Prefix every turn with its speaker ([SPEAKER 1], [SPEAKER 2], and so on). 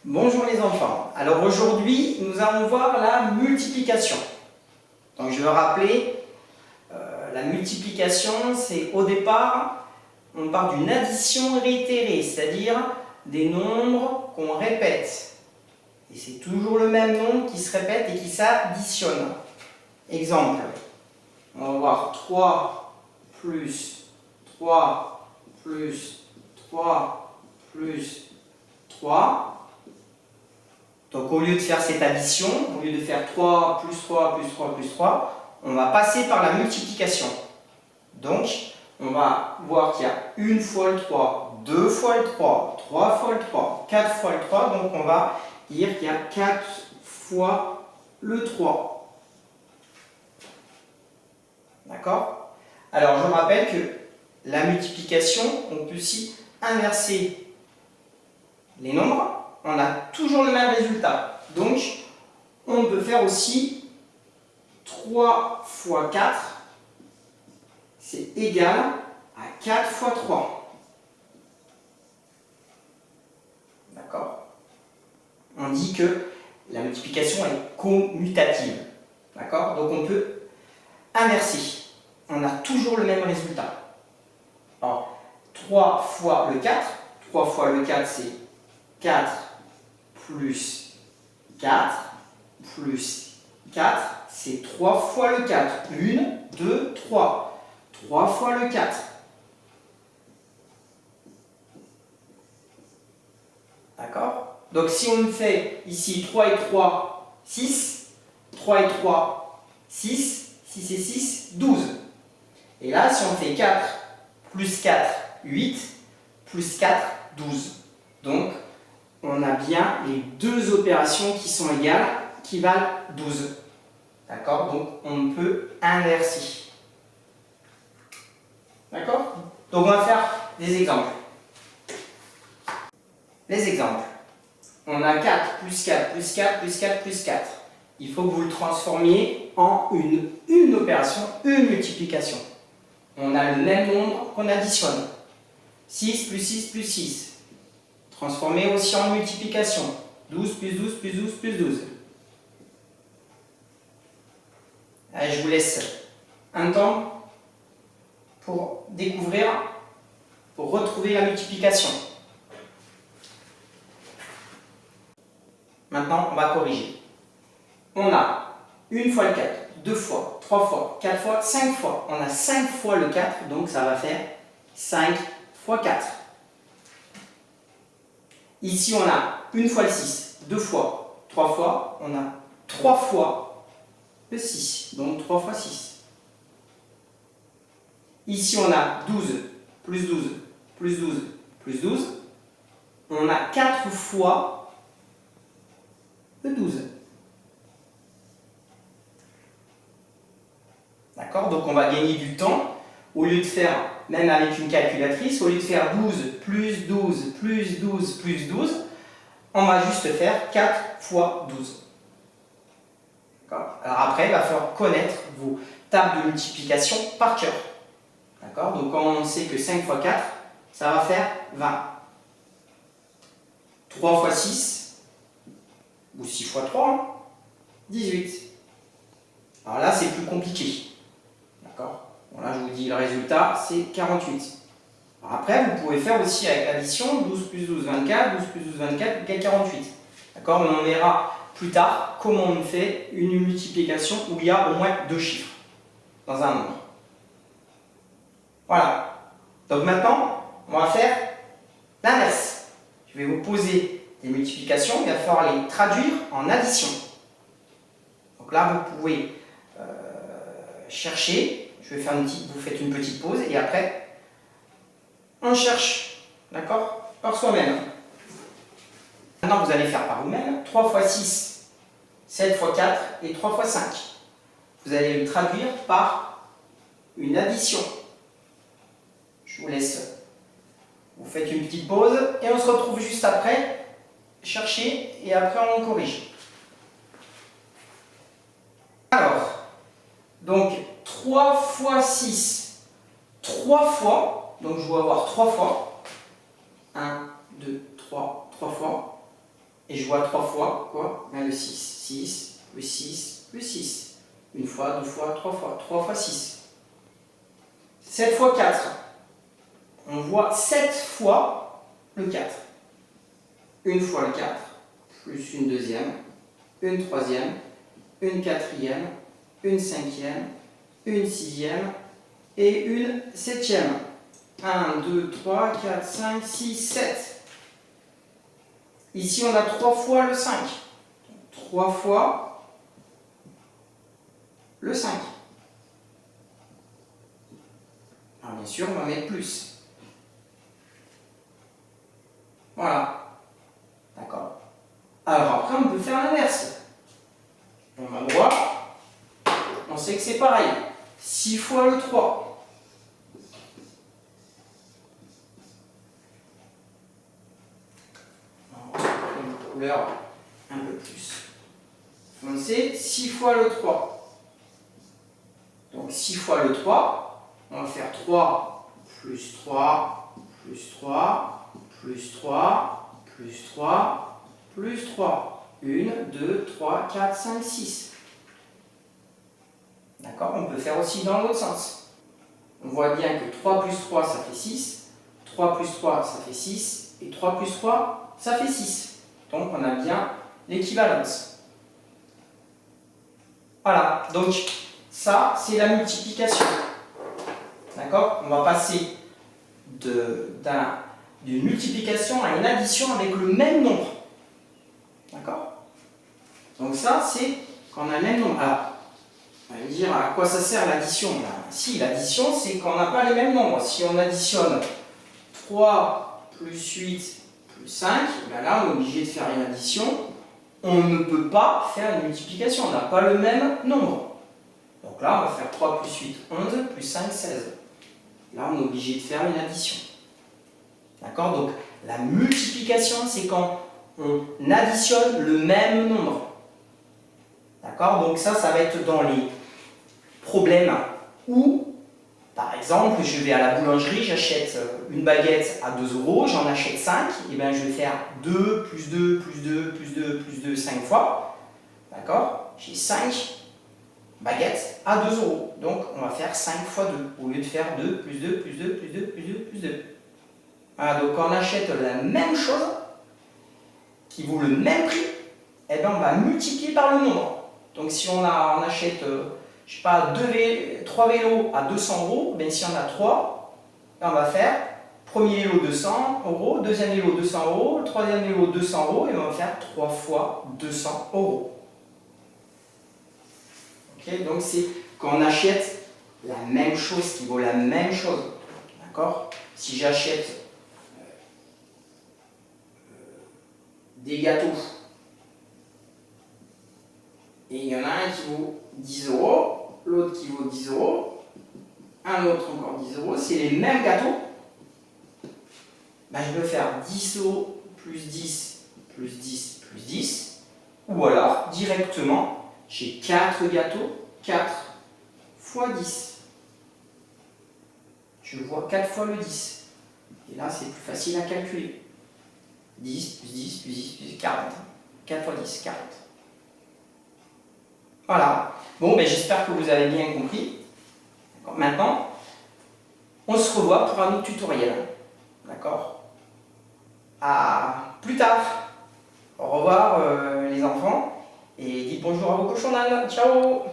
[SPEAKER 1] Bonjour les enfants. Alors aujourd'hui, nous allons voir la multiplication. Donc je vais rappeler, la multiplication, c'est au départ, on part d'une addition réitérée, c'est-à-dire des nombres qu'on répète. Et c'est toujours le même nombre qui se répète et qui s'additionne. Exemple, on va voir 3 plus 3 plus 3 plus 3. Donc au lieu de faire cette addition, au lieu de faire 3 plus 3 plus 3 plus 3, on va passer par la multiplication. Donc on va voir qu'il y a une fois le 3, deux fois le 3, 3 fois le 3, 4 fois le 3. Donc on va dire qu'il y a 4 fois le 3. D'accord? Alors je rappelle que la multiplication, on peut aussi inverser les nombres. On a toujours le même résultat. Donc, on peut faire aussi 3 fois 4, c'est égal à 4 fois 3. D'accord? On dit que la multiplication est commutative. D'accord? Donc, on peut inverser. On a toujours le même résultat. Alors, 3 fois le 4, 3 fois le 4, c'est 4 plus 4 plus 4, c'est 3 fois le 4. 1, 2, 3. 3 fois le 4. D'accord? Donc si on fait ici 3 et 3, 6. 3 et 3, 6. 6 et 6, 12. Et là, si on fait 4 plus 4, 8. Plus 4, 12. Donc, on a bien les deux opérations qui sont égales, qui valent 12. D'accord? Donc, on peut inverser. D'accord? Donc, on va faire des exemples. Les exemples. On a 4 plus 4 plus 4 plus 4 plus 4. Il faut que vous le transformiez en une opération, une multiplication. On a le même nombre qu'on additionne. 6 plus 6 plus 6. Transformer aussi en multiplication. 12 plus 12 plus 12 plus 12. Allez, je vous laisse un temps pour découvrir, pour retrouver la multiplication. Maintenant, on va corriger. On a une fois le 4, deux fois, 3 fois, 4 fois, 5 fois. On a 5 fois le 4, donc ça va faire 5 fois 4. Ici, on a une fois le 6, deux fois, 3 fois. On a 3 fois le 6, donc 3 fois 6. Ici, on a 12 plus 12 plus 12 plus 12. On a 4 fois le 12. D'accord? Donc, on va gagner du temps. Au lieu de faire, même avec une calculatrice, au lieu de faire 12 plus 12 plus 12 plus 12, on va juste faire 4 fois 12. Alors après, il va falloir connaître vos tables de multiplication par cœur. D'accord? Donc quand on sait que 5 fois 4, ça va faire 20. 3 fois 6, ou 6 fois 3, 18. Alors là, c'est plus compliqué. D'accord? Bon, là, je vous dis le résultat, c'est 48. Alors après, vous pouvez faire aussi avec l'addition 12 plus 12, 24, 12 plus 12, 24 égale 48. D'accord? Mais on verra plus tard comment on fait une multiplication où il y a au moins deux chiffres dans un nombre. Voilà. Donc maintenant, on va faire l'inverse. Je vais vous poser des multiplications, il va falloir les traduire en addition. Donc là, vous pouvez chercher. Je vais faire vous faites une petite pause et après, on cherche, d'accord, par soi-même. Maintenant, vous allez faire par vous-même 3 fois 6, 7 fois 4 et 3 fois 5. Vous allez le traduire par une addition. Je vous laisse. Vous faites une petite pause et on se retrouve juste après. Chercher et après on corrige. Alors, donc 3 fois 6, 3 fois, donc je dois avoir 3 fois. 1, 2, 3, 3 fois. Et je vois 3 fois, quoi? Ben, le 6. 6, plus 6, plus 6. Une fois, 2 fois, 3 fois. 3 fois 6. 7 fois 4. On voit 7 fois le 4. Une fois le 4, plus une deuxième, une troisième, une quatrième, une cinquième, une sixième et une septième. 1, 2, 3, 4, 5, 6, 7. Ici, on a 3 fois le 5. 3 fois le 5. Alors, bien sûr, on va mettre plus. Voilà. D'accord. Alors, après, on peut faire l'inverse. On va droit. On sait que c'est pareil. 6 fois le 3. Une couleur un peu plus foncée. 6 fois le 3. Donc 6 fois le 3, on va faire 3 plus 3 plus 3 plus 3 plus 3 plus 3. 1, 2, 3, 4, 5, 6. D'accord? On peut faire aussi dans l'autre sens. On voit bien que 3 plus 3, ça fait 6. 3 plus 3, ça fait 6. Et 3 plus 3, ça fait 6. Donc on a bien l'équivalence. Voilà. Donc ça, c'est la multiplication. D'accord? On va passer d'une multiplication à une addition avec le même nombre. D'accord? Donc ça, c'est quand on a le même nombre. Alors, on va me dire à quoi ça sert l'addition? Si, l'addition, c'est quand on n'a pas les mêmes nombres. Si on additionne 3 plus 8 plus 5, ben là, on est obligé de faire une addition. On ne peut pas faire une multiplication. On n'a pas le même nombre. Donc là, on va faire 3 plus 8, 11, plus 5, 16. Là, on est obligé de faire une addition. D'accord? Donc, la multiplication, c'est quand on additionne le même nombre. D'accord? Donc ça va être dans les problèmes où, par exemple, je vais à la boulangerie, j'achète une baguette à 2 €, j'en achète 5, et bien je vais faire 2, plus 2, plus 2, plus 2, plus 2, 5 fois. D'accord? J'ai 5 baguettes à 2 €. Donc on va faire 5 fois 2, au lieu de faire 2, plus 2, plus 2, plus 2, plus 2, plus 2. Voilà, donc quand on achète la même chose, qui vaut le même prix, eh bien on va multiplier par le nombre. Donc si on achète, je sais pas, 3 vélos à 200 €, ben si on a 3, on va faire premier vélo 200 €, deuxième vélo 200 €, troisième vélo 200 €, et on va faire 3 fois 200 €. Okay, donc c'est quand on achète la même chose qui vaut la même chose. D'accord? Si j'achète des gâteaux, et il y en a un qui vaut 10 €, l'autre qui vaut 10 €, un autre encore 10 €, c'est les mêmes gâteaux, ben je peux faire 10 € plus 10 plus 10 plus 10, ou alors directement, j'ai 4 gâteaux, 4 fois 10. Je vois 4 fois le 10. Et là, c'est plus facile à calculer. 10 plus 10 plus 10 plus 40. 4 fois 10, 40. Voilà. Bon, ben, j'espère que vous avez bien compris. Maintenant, on se revoit pour un autre tutoriel. D'accord? À plus tard. Au revoir les enfants. Et dites bonjour à vos cochons d'âne. Ciao!